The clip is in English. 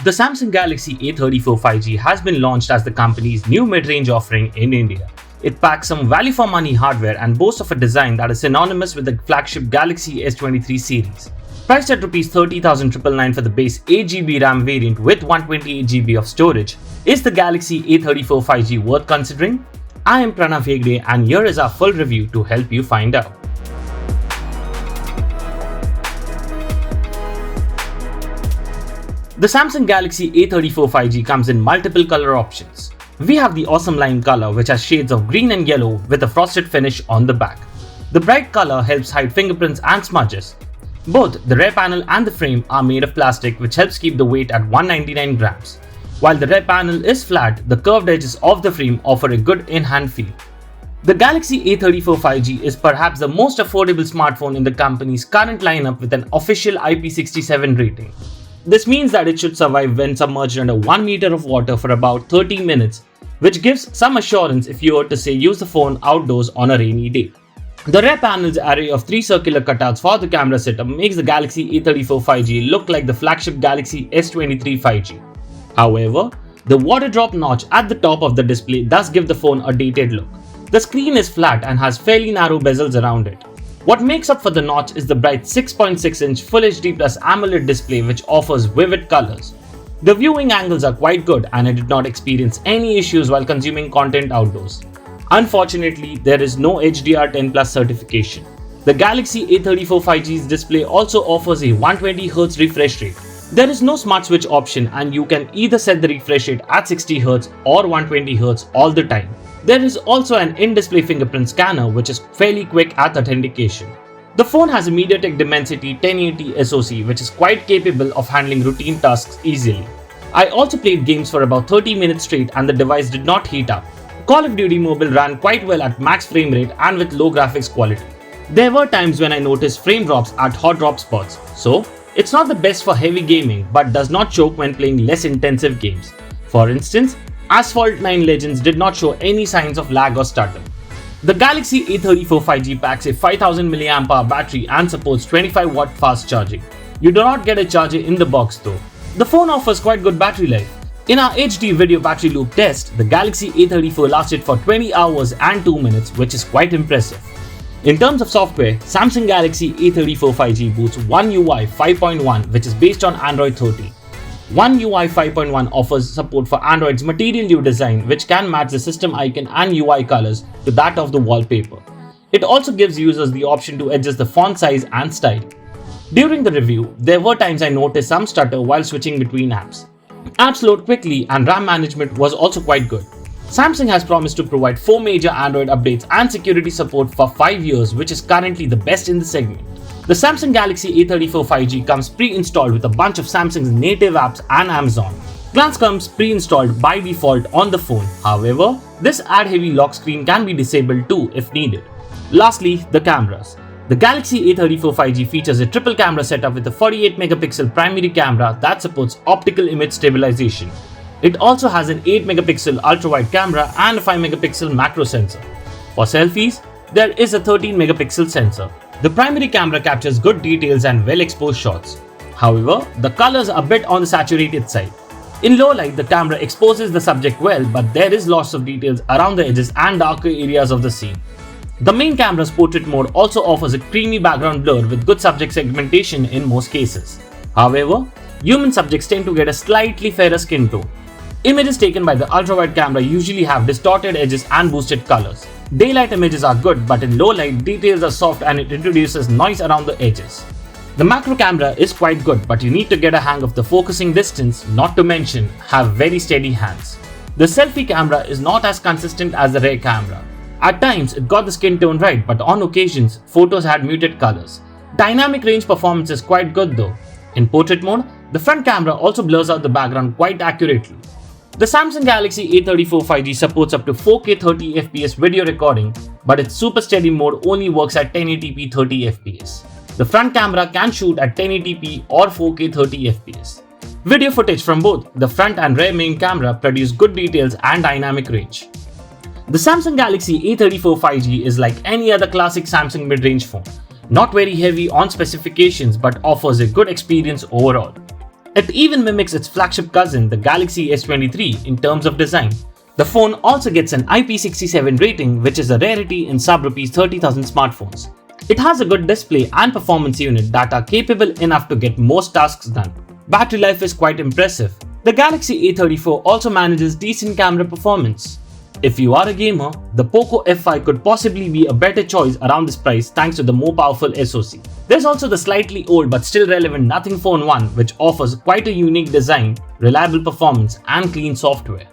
The Samsung Galaxy A34 5G has been launched as the company's new mid-range offering in India. It packs some value-for-money hardware and boasts of a design that is synonymous with the flagship Galaxy S23 series. Priced at Rs 30,999 for the base 8GB RAM variant with 128GB of storage, is the Galaxy A34 5G worth considering? I am Pranav Hegde and here is our full review to help you find out. The Samsung Galaxy A34 5G comes in multiple color options. We have the awesome lime color, which has shades of green and yellow with a frosted finish on the back. The bright color helps hide fingerprints and smudges. Both the rear panel and the frame are made of plastic, which helps keep the weight at 199 grams. While the rear panel is flat, the curved edges of the frame offer a good in-hand feel. The Galaxy A34 5G is perhaps the most affordable smartphone in the company's current lineup with an official IP67 rating. This means that it should survive when submerged under 1 meter of water for about 30 minutes, which gives some assurance if you were to say use the phone outdoors on a rainy day. The rear panel's array of 3 circular cutouts for the camera setup makes the Galaxy A34 5G look like the flagship Galaxy S23 5G. However, the water drop notch at the top of the display does give the phone a dated look. The screen is flat and has fairly narrow bezels around it. What makes up for the notch is the bright 6.6-inch Full HD Plus AMOLED display, which offers vivid colors. The viewing angles are quite good and I did not experience any issues while consuming content outdoors. Unfortunately, there is no HDR10 Plus certification. The Galaxy A34 5G's display also offers a 120Hz refresh rate. There is no smart switch option and you can either set the refresh rate at 60Hz or 120Hz all the time. There is also an in-display fingerprint scanner which is fairly quick at authentication. The phone has a MediaTek Dimensity 1080 SoC which is quite capable of handling routine tasks easily. I also played games for about 30 minutes straight and the device did not heat up. Call of Duty Mobile ran quite well at max frame rate and with low graphics quality. There were times when I noticed frame drops at hot drop spots, so it's not the best for heavy gaming but does not choke when playing less intensive games. For instance, Asphalt 9 Legends did not show any signs of lag or stutter. The Galaxy A34 5G packs a 5000 mAh battery and supports 25W fast charging. You do not get a charger in the box though. The phone offers quite good battery life. In our HD video battery loop test, the Galaxy A34 lasted for 20 hours and 2 minutes, which is quite impressive. In terms of software, Samsung Galaxy A34 5G boasts One UI 5.1, which is based on Android 13. One UI 5.1 offers support for Android's Material You design, which can match the system icon and UI colors to that of the wallpaper. It also gives users the option to adjust the font size and style. During the review, there were times I noticed some stutter while switching between apps. Apps load quickly and RAM management was also quite good. Samsung has promised to provide 4 major Android updates and security support for 5 years, which is currently the best in the segment. The Samsung Galaxy A34 5G comes pre-installed with a bunch of Samsung's native apps and Amazon. Glance comes pre-installed by default on the phone. However, this ad-heavy lock screen can be disabled too if needed. Lastly, the cameras. The Galaxy A34 5G features a triple camera setup with a 48-megapixel primary camera that supports optical image stabilization. It also has an 8-megapixel ultra-wide camera and a 5-megapixel macro sensor. For selfies, there is a 13-megapixel sensor. The primary camera captures good details and well-exposed shots. However, the colors are a bit on the saturated side. In low light, the camera exposes the subject well, but there is loss of details around the edges and darker areas of the scene. The main camera's portrait mode also offers a creamy background blur with good subject segmentation in most cases. However, human subjects tend to get a slightly fairer skin tone. Images taken by the ultra-wide camera usually have distorted edges and boosted colors. Daylight images are good, but in low light, details are soft and it introduces noise around the edges. The macro camera is quite good, but you need to get a hang of the focusing distance, not to mention have very steady hands. The selfie camera is not as consistent as the rear camera. At times, it got the skin tone right, but on occasions, photos had muted colors. Dynamic range performance is quite good though. In portrait mode, the front camera also blurs out the background quite accurately. The Samsung Galaxy A34 5G supports up to 4K 30fps video recording, but its super steady mode only works at 1080p 30fps. The front camera can shoot at 1080p or 4K 30fps. Video footage from both the front and rear main camera produce good details and dynamic range. The Samsung Galaxy A34 5G is like any other classic Samsung mid-range phone. Not very heavy on specifications but offers a good experience overall. It even mimics its flagship cousin, the Galaxy S23, in terms of design. The phone also gets an IP67 rating, which is a rarity in sub-Rs 30,000 smartphones. It has a good display and performance unit that are capable enough to get most tasks done. Battery life is quite impressive. The Galaxy A34 also manages decent camera performance. If you are a gamer, the Poco F5 could possibly be a better choice around this price thanks to the more powerful SoC. There's also the slightly old but still relevant Nothing Phone 1, which offers quite a unique design, reliable performance and clean software.